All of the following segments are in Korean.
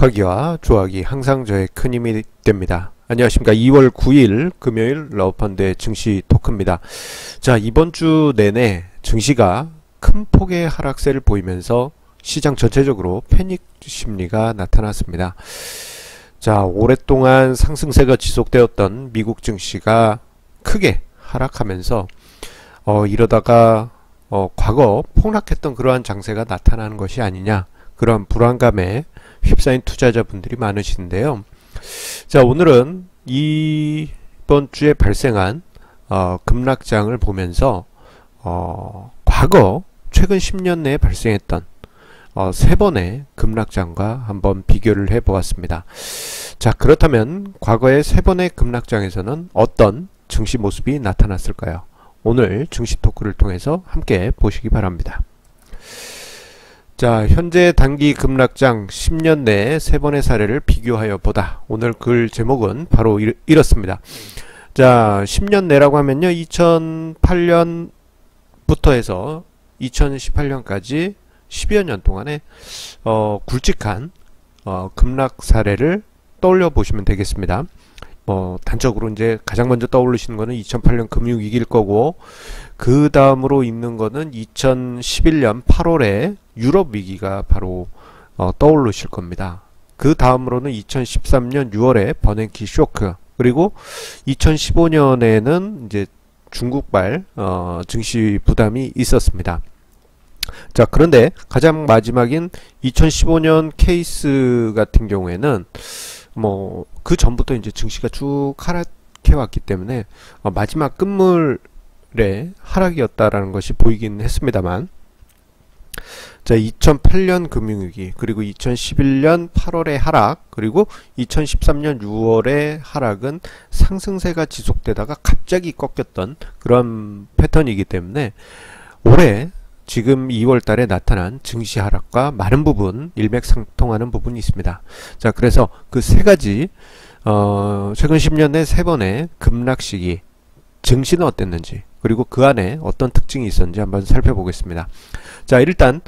독하기와 좋아하기 항상 저의 큰 힘이 됩니다. 안녕하십니까. 2월 9일 금요일 러브펀드의 증시 토크입니다. 자, 이번 주 내내 증시가 큰 폭의 하락세를 보이면서 시장 전체적으로 패닉 심리가 나타났습니다. 자, 오랫동안 상승세가 지속되었던 미국 증시가 크게 하락하면서 이러다가 과거 폭락했던 그러한 장세가 나타나는 것이 아니냐, 그런 불안감에 휩싸인 투자자분들이 많으신데요. 자, 오늘은 이번 주에 발생한 급락장을 보면서 과거 최근 10년 내에 발생했던 세 번의 급락장과 한번 비교를 해 보았습니다. 자, 그렇다면 과거의 세 번의 급락장에서는 어떤 증시 모습이 나타났을까요? 오늘 증시 토크를 통해서 함께 보시기 바랍니다. 자, 현재 단기 급락장 10년 내에 세 번의 사례를 비교하여 보다. 오늘 글 제목은 바로 이렇습니다. 자, 10년 내라고 하면요, 2008년부터 해서 2018년까지 10여 년 동안의 굵직한 급락 사례를 떠올려 보시면 되겠습니다. 단적으로 이제 가장 먼저 떠오르시는 거는 2008년 금융위기일 거고, 그 다음으로 있는 거는 2011년 8월에 유럽 위기가 바로 떠오르실 겁니다. 그 다음으로는 2013년 6월에 버냉키 쇼크, 그리고 2015년에는 이제 중국발 증시 부담이 있었습니다. 자, 그런데 가장 마지막인 2015년 케이스 같은 경우에는 그 전부터 이제 증시가 쭉 하락해 왔기 때문에 마지막 끝물의 하락이었다라는 것이 보이긴 했습니다만, 자, 2008년 금융위기, 그리고 2011년 8월의 하락, 그리고 2013년 6월의 하락은 상승세가 지속되다가 갑자기 꺾였던 그런 패턴이기 때문에 올해 지금 2월 달에 나타난 증시 하락과 많은 부분 일맥상통하는 부분이 있습니다. 자, 그래서 그 세 가지 최근 10년 내 세 번의 급락 시기, 증시는 어땠는지, 그리고 그 안에 어떤 특징이 있었는지 한번 살펴보겠습니다. 자, 일단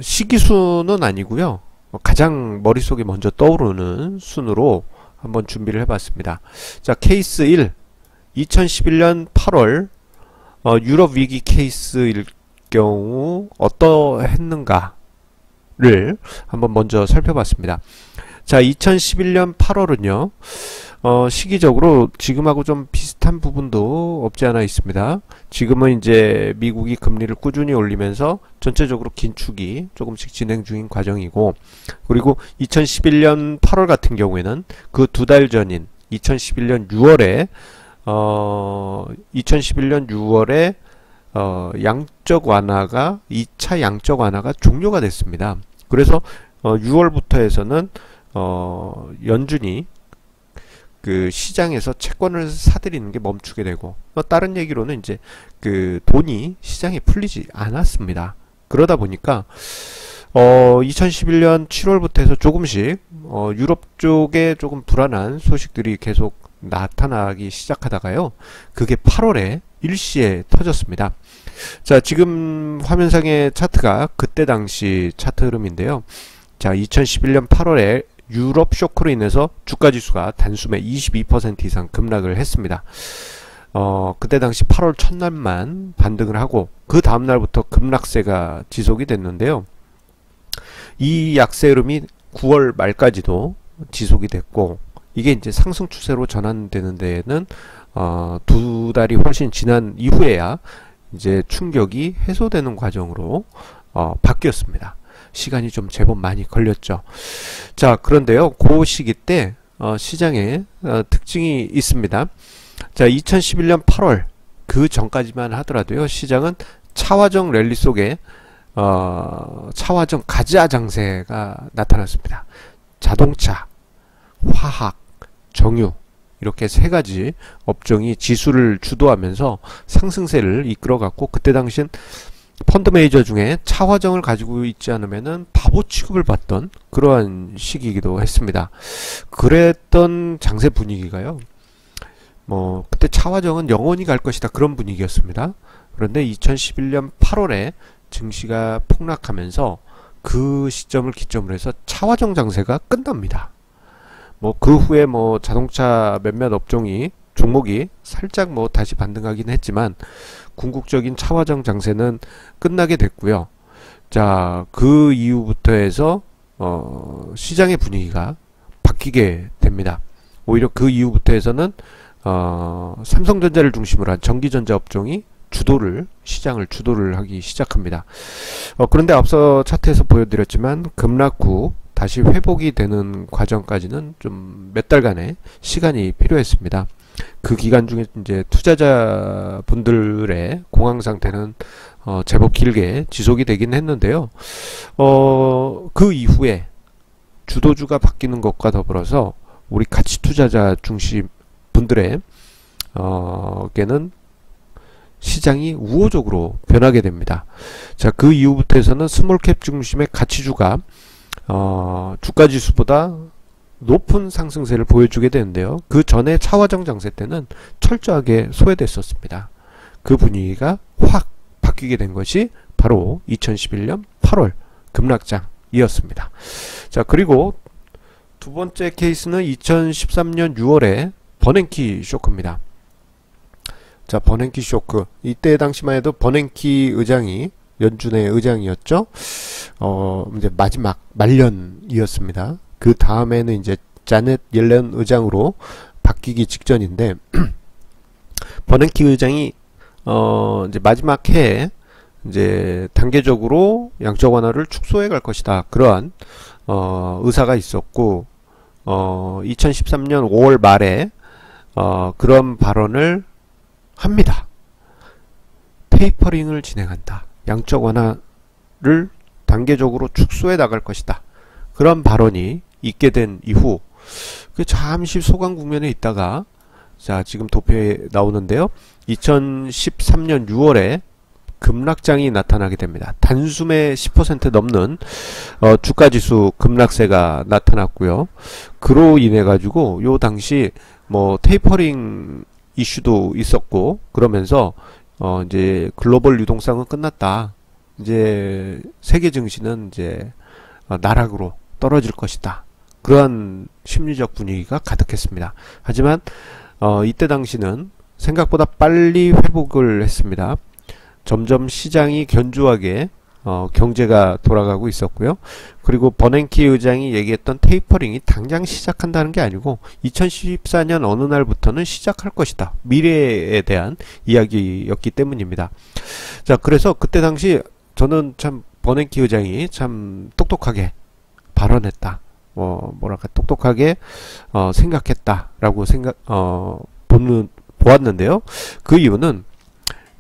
시기순은 아니고요, 가장 머릿속에 먼저 떠오르는 순으로 한번 준비를 해봤습니다. 자, 케이스 1, 2011년 8월 유럽 위기 케이스일 경우 어떠했는가를 한번 먼저 살펴봤습니다. 자, 2011년 8월은요 시기적으로 지금하고 좀 비슷한 부분도 없지 않아 있습니다. 지금은 이제 미국이 금리를 꾸준히 올리면서 전체적으로 긴축이 조금씩 진행 중인 과정이고, 그리고 2011년 8월 같은 경우에는 그 두 달 전인 2011년 6월에 양적 완화가 2차 양적 완화가 종료가 됐습니다. 그래서 6월부터 해서는 연준이 그 시장에서 채권을 사들이는 게 멈추게 되고, 다른 얘기로는 이제 그 돈이 시장에 풀리지 않았습니다. 그러다 보니까 2011년 7월부터 해서 조금씩 유럽 쪽에 조금 불안한 소식들이 계속 나타나기 시작하다가요, 그게 8월에 일시에 터졌습니다. 자, 지금 화면상의 차트가 그때 당시 차트 흐름인데요. 자, 2011년 8월에 유럽 쇼크로 인해서 주가지수가 단숨에 22% 이상 급락을 했습니다. 그때 당시 8월 첫날만 반등을 하고, 그 다음날부터 급락세가 지속이 됐는데요. 이 약세 흐름이 9월 말까지도 지속이 됐고, 이게 이제 상승 추세로 전환되는 데에는 두 달이 훨씬 지난 이후에야 이제 충격이 해소되는 과정으로 바뀌었습니다. 시간이 좀 제법 많이 걸렸죠. 자, 그런데요, 그 시기 때 시장에 특징이 있습니다. 자, 2011년 8월 그 전까지만 하더라도요, 시장은 차화정 랠리 속에 차화정 가지아 장세가 나타났습니다. 자동차, 화학, 정유, 이렇게 세 가지 업종이 지수를 주도하면서 상승세를 이끌어갔고, 그때 당시엔 펀드 매니저 중에 차화정을 가지고 있지 않으면은 바보 취급을 받던 그러한 시기이기도 했습니다. 그랬던 장세 분위기가요, 그때 차화정은 영원히 갈 것이다, 그런 분위기였습니다. 그런데 2011년 8월에 증시가 폭락하면서 그 시점을 기점으로 해서 차화정 장세가 끝납니다. 뭐 그 후에 뭐 자동차 몇몇 업종이 종목이 살짝 뭐 다시 반등하긴 했지만 궁극적인 차화정 장세는 끝나게 됐고요. 자, 그 이후부터 해서 시장의 분위기가 바뀌게 됩니다. 오히려 그 이후부터 해서는 삼성전자를 중심으로 한 전기전자 업종이 시장을 주도를 하기 시작합니다. 그런데 앞서 차트에서 보여드렸지만 급락 후 다시 회복이 되는 과정까지는 좀 몇 달간의 시간이 필요했습니다. 그 기간 중에 이제 투자자분들의 공황 상태는 제법 길게 지속이 되긴 했는데요. 그 이후에 주도주가 바뀌는 것과 더불어서 우리 가치 투자자 중심 분들의 게는 시장이 우호적으로 변하게 됩니다. 자, 그 이후부터 해서는 스몰캡 중심의 가치주가 주가지수보다 높은 상승세를 보여주게 되는데요. 그 전에 차화정 장세 때는 철저하게 소외됐었습니다. 그 분위기가 확 바뀌게 된 것이 바로 2011년 8월 급락장이었습니다. 자, 그리고 두 번째 케이스는 2013년 6월에 버냉키 쇼크입니다. 자, 버냉키 쇼크. 이때 당시만 해도 버냉키 의장이 연준의 의장이었죠. 이제 마지막 말년이었습니다. 그 다음에는 이제 자넷 옐런 의장으로 바뀌기 직전인데 버냉키 의장이 이제 마지막 해에 이제 단계적으로 양적 완화를 축소해 갈 것이다. 그러한 의사가 있었고 2013년 5월 말에 그런 발언을 합니다. 테이퍼링을 진행한다. 양적 완화를 단계적으로 축소해 나갈 것이다. 그런 발언이 있게 된 이후 잠시 소강 국면에 있다가 자, 지금 도표에 나오는데요. 2013년 6월에 급락장이 나타나게 됩니다. 단숨에 10% 넘는 주가지수 급락세가 나타났고요. 그로 인해 가지고 요 당시 뭐 테이퍼링 이슈도 있었고 그러면서 이제 글로벌 유동성은 끝났다. 이제 세계 증시는 이제 나락으로 떨어질 것이다. 그러한 심리적 분위기가 가득했습니다. 하지만 이때 당시는 생각보다 빨리 회복을 했습니다. 점점 시장이 견조하게 경제가 돌아가고 있었고요. 그리고 버냉키 의장이 얘기했던 테이퍼링이 당장 시작한다는 게 아니고 2014년 어느 날부터는 시작할 것이다. 미래에 대한 이야기였기 때문입니다. 자, 그래서 그때 당시 저는 참 버냉키 의장이 참 똑똑하게 발언했다. 뭐랄까 똑똑하게 생각했다라고 보았는데요. 그 이유는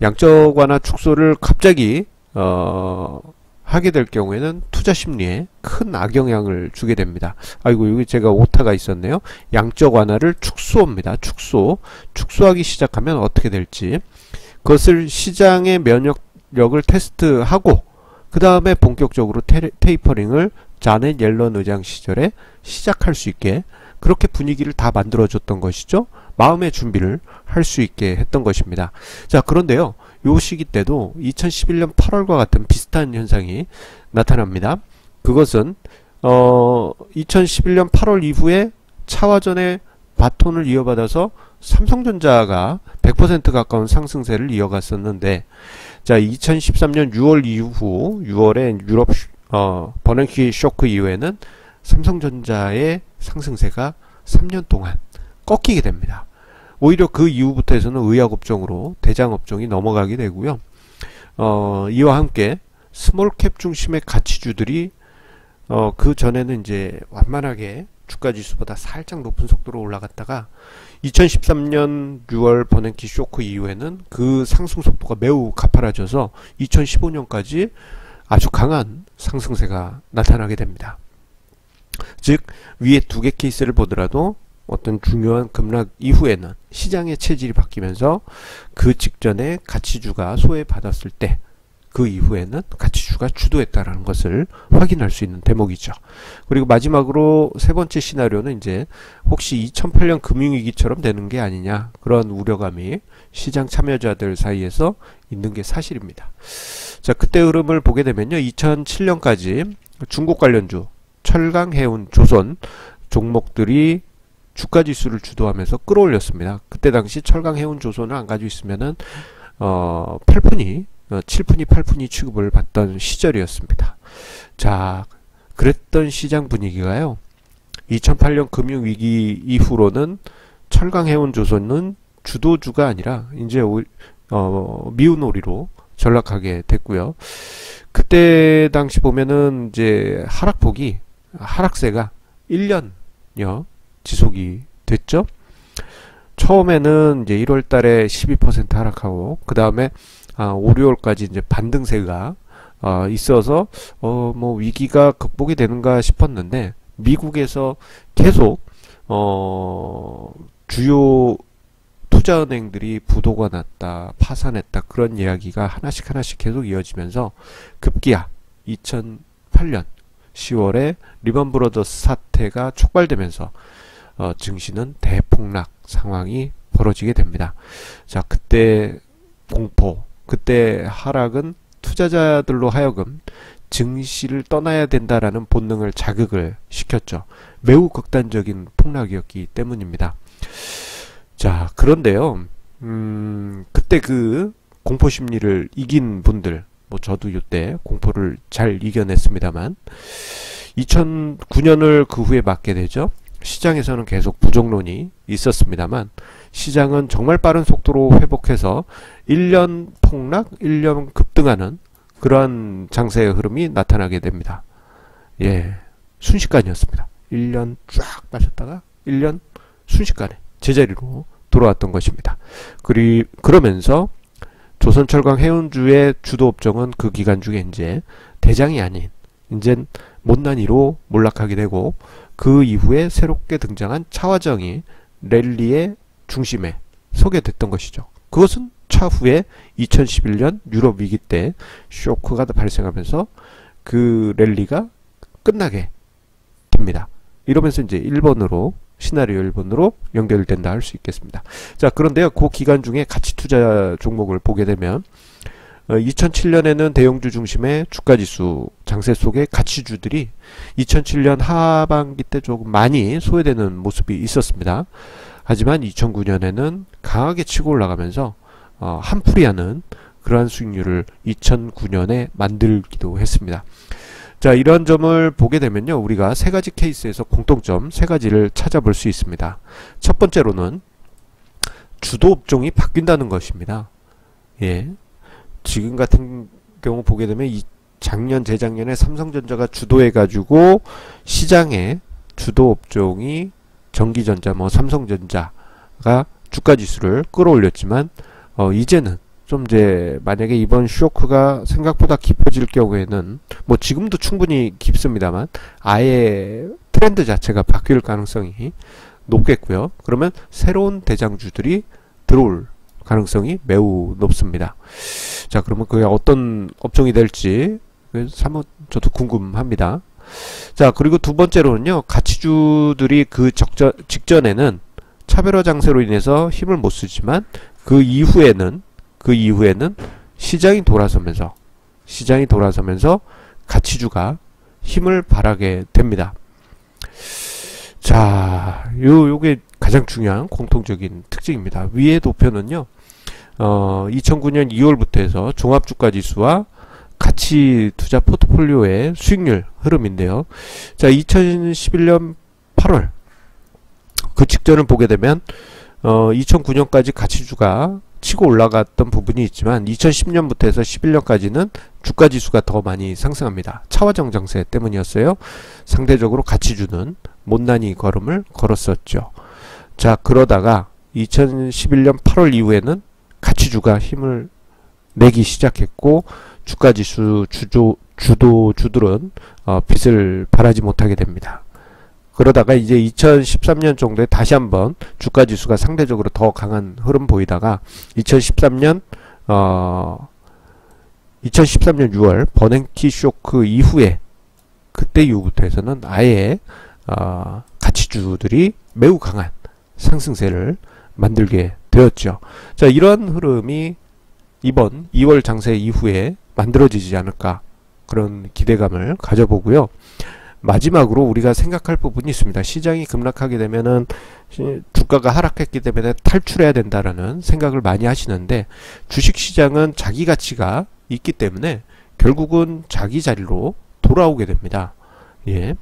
양적 완화 축소를 갑자기 하게 될 경우에는 투자 심리에 큰 악영향을 주게 됩니다. 아이고, 여기 제가 오타가 있었네요. 양적 완화를 축소입니다. 축소하기 시작하면 어떻게 될지 그것을 시장의 면역력을 테스트하고 그 다음에 본격적으로 테이퍼링을 자넷 옐런 의장 시절에 시작할 수 있게 그렇게 분위기를 다 만들어줬던 것이죠. 마음의 준비를 할 수 있게 했던 것입니다. 자, 그런데요. 요 시기 때도 2011년 8월과 같은 비슷한 현상이 나타납니다. 그것은 2011년 8월 이후에 차화전의 바톤을 이어받아서 삼성전자가 100% 가까운 상승세를 이어갔었는데 자, 2013년 6월 이후 6월에 유럽 버냉키 쇼크 이후에는 삼성전자의 상승세가 3년 동안 꺾이게 됩니다. 오히려 그 이후부터 해서는 의약업종으로 대장업종이 넘어가게 되고요. 이와 함께 스몰캡 중심의 가치주들이 그 전에는 이제 완만하게 주가지수보다 살짝 높은 속도로 올라갔다가 2013년 6월 버냉키 쇼크 이후에는 그 상승 속도가 매우 가파라져서 2015년까지 아주 강한 상승세가 나타나게 됩니다. 즉 위에 두 개 케이스를 보더라도 어떤 중요한 급락 이후에는 시장의 체질이 바뀌면서 그 직전에 가치주가 소외받았을 때 그 이후에는 가치주가 주도했다라는 것을 확인할 수 있는 대목이죠. 그리고 마지막으로 세 번째 시나리오는 이제 혹시 2008년 금융위기처럼 되는 게 아니냐 그런 우려감이 시장 참여자들 사이에서 있는 게 사실입니다. 자, 그때 흐름을 보게 되면요. 2007년까지 중국 관련주, 철강, 해운, 조선 종목들이 주가지수를 주도하면서 끌어올렸습니다. 그때 당시 철강, 해운, 조선을 안 가지고 있으면은 8푼이 7푼이 8푼이 취급을 받던 시절이었습니다. 자, 그랬던 시장 분위기가요. 2008년 금융위기 이후로는 철강, 해운, 조선은 주도주가 아니라 이제 미운 오리로 전락하게 됐고요. 그때 당시 보면은 이제 하락세가 1년여 지속이 됐죠. 처음에는 이제 1월 달에 12% 하락하고 그 다음에 5, 6월까지 이제 반등세가 있어서 뭐 위기가 극복이 되는가 싶었는데 미국에서 계속 주요 투자은행들이 부도가 났다, 파산했다 그런 이야기가 하나씩 계속 이어지면서 급기야 2008년 10월에 리먼 브러더스 사태가 촉발되면서 증시는 대폭락 상황이 벌어지게 됩니다. 자, 그때 공포, 그때 하락은 투자자들로 하여금 증시를 떠나야 된다라는 본능을 자극을 시켰죠. 매우 극단적인 폭락이었기 때문입니다. 자, 그런데요, 그때 그 공포 심리를 이긴 분들, 뭐 저도 이때 공포를 잘 이겨냈습니다만 2009년을 그 후에 맞게 되죠. 시장에서는 계속 부정론이 있었습니다만 시장은 정말 빠른 속도로 회복해서 1년 폭락, 1년 급등하는 그러한 장세의 흐름이 나타나게 됩니다. 예, 순식간이었습니다. 1년 쫙 빠졌다가 1년 순식간에 제자리로 돌아왔던 것입니다. 그러면서 조선철강 해운주의 주도업종은 그 기간 중에 이제 대장이 아닌 이젠 못난이로 몰락하게 되고 그 이후에 새롭게 등장한 차화정이 랠리의 중심에 서게 됐던 것이죠. 그것은 차후에 2011년 유럽 위기 때 쇼크가 발생하면서 그 랠리가 끝나게 됩니다. 이러면서 이제 시나리오 1번으로 연결된다 할 수 있겠습니다. 자, 그런데요, 그 기간 중에 가치 투자 종목을 보게 되면 2007년에는 대형주 중심의 주가지수 장세 속에 가치주들이 2007년 하반기 때 조금 많이 소외되는 모습이 있었습니다. 하지만 2009년에는 강하게 치고 올라가면서 한풀이하는 그러한 수익률을 2009년에 만들기도 했습니다. 자, 이런 점을 보게 되면요, 우리가 세 가지 케이스에서 공통점 세 가지를 찾아볼 수 있습니다. 첫 번째로는 주도업종이 바뀐다는 것입니다. 예, 지금 같은 경우 보게 되면 작년, 재작년에 삼성전자가 주도해가지고 시장의 주도업종이 전기전자, 삼성전자가 주가지수를 끌어올렸지만 이제는 좀 이제 만약에 이번 쇼크가 생각보다 깊어질 경우에는 뭐 지금도 충분히 깊습니다만 아예 트렌드 자체가 바뀔 가능성이 높겠고요. 그러면 새로운 대장주들이 들어올 가능성이 매우 높습니다. 자, 그러면 그게 어떤 업종이 될지 한번 저도 궁금합니다. 자, 그리고 두 번째로는요, 가치주들이 그 직전에는 차별화 장세로 인해서 힘을 못 쓰지만 그 이후에는 시장이 돌아서면서 가치주가 힘을 발하게 됩니다. 자, 요게 가장 중요한 공통적인 특징입니다. 위의 도표는요, 2009년 2월부터 해서 종합주가지수와 가치 투자 포트폴리오의 수익률 흐름인데요. 자, 2011년 8월 그 직전을 보게 되면 2009년까지 가치주가 치고 올라갔던 부분이 있지만 2010년부터 해서 11년까지는 주가지수가 더 많이 상승합니다. 차화정 장세 때문이었어요. 상대적으로 가치주는 못난이 걸음을 걸었었죠. 자, 그러다가 2011년 8월 이후에는 가치주가 힘을 내기 시작했고 주가지수 주도주들은 빚을 발하지 못하게 됩니다. 그러다가 이제 2013년 정도에 다시 한번 주가지수가 상대적으로 더 강한 흐름 보이다가 2013년 6월 버냉키 쇼크 이후에 그때 이후부터 해서는 아예 가치주들이 매우 강한 상승세를 만들게 되었죠. 자, 이런 흐름이 이번 2월 장세 이후에 만들어지지 않을까 그런 기대감을 가져보고요. 마지막으로 우리가 생각할 부분이 있습니다. 시장이 급락하게 되면은 주가가 하락했기 때문에 탈출해야 된다라는 생각을 많이 하시는데, 주식시장은 자기 가치가 있기 때문에 결국은 자기 자리로 돌아오게 됩니다. 예.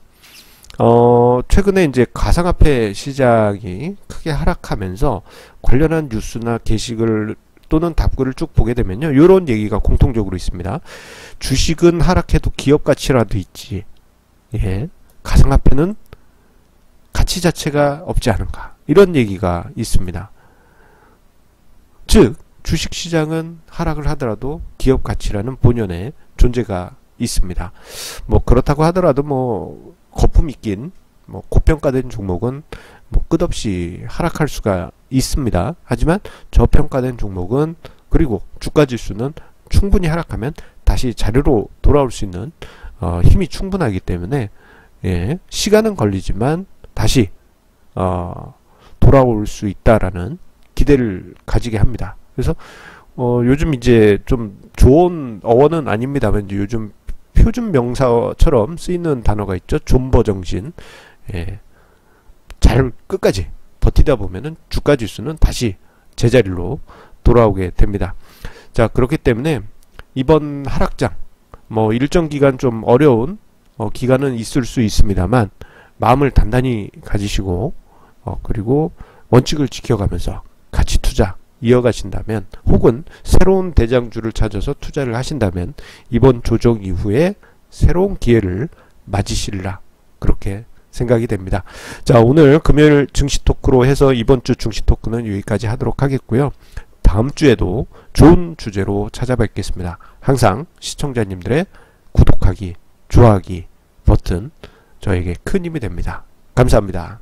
최근에 이제 가상화폐 시장이 크게 하락하면서 관련한 뉴스나 게시글 또는 답글을 쭉 보게 되면요, 이런 얘기가 공통적으로 있습니다. 주식은 하락해도 기업 가치라도 있지, 예, 가상화폐는 가치 자체가 없지 않은가, 이런 얘기가 있습니다. 즉 주식시장은 하락을 하더라도 기업 가치라는 본연의 존재가 있습니다. 뭐 그렇다고 하더라도 뭐 거품이 낀 고평가된 종목은 뭐 끝없이 하락할 수가 있습니다. 하지만 저평가된 종목은, 그리고 주가 지수는 충분히 하락하면 다시 자리로 돌아올 수 있는 힘이 충분하기 때문에, 예, 시간은 걸리지만 다시 돌아올 수 있다라는 기대를 가지게 합니다. 그래서 요즘 이제 좀 좋은 어원은 아닙니다만, 이제 요즘 표준 명사처럼 쓰이는 단어가 있죠. 존버 정신. 예, 잘 끝까지 버티다 보면은 주가 지수는 다시 제자리로 돌아오게 됩니다. 자, 그렇기 때문에 이번 하락장, 뭐 일정 기간 좀 어려운 기간은 있을 수 있습니다만, 마음을 단단히 가지시고 그리고 원칙을 지켜가면서 가치 투자 이어가신다면, 혹은 새로운 대장주를 찾아서 투자를 하신다면 이번 조정 이후에 새로운 기회를 맞으시리라, 그렇게 생각이 됩니다. 자, 오늘 금요일 증시 토크로 해서 이번 주 증시 토크는 여기까지 하도록 하겠고요. 다음 주에도 좋은 주제로 찾아뵙겠습니다. 항상 시청자님들의 구독하기, 좋아하기 버튼 저에게 큰 힘이 됩니다. 감사합니다.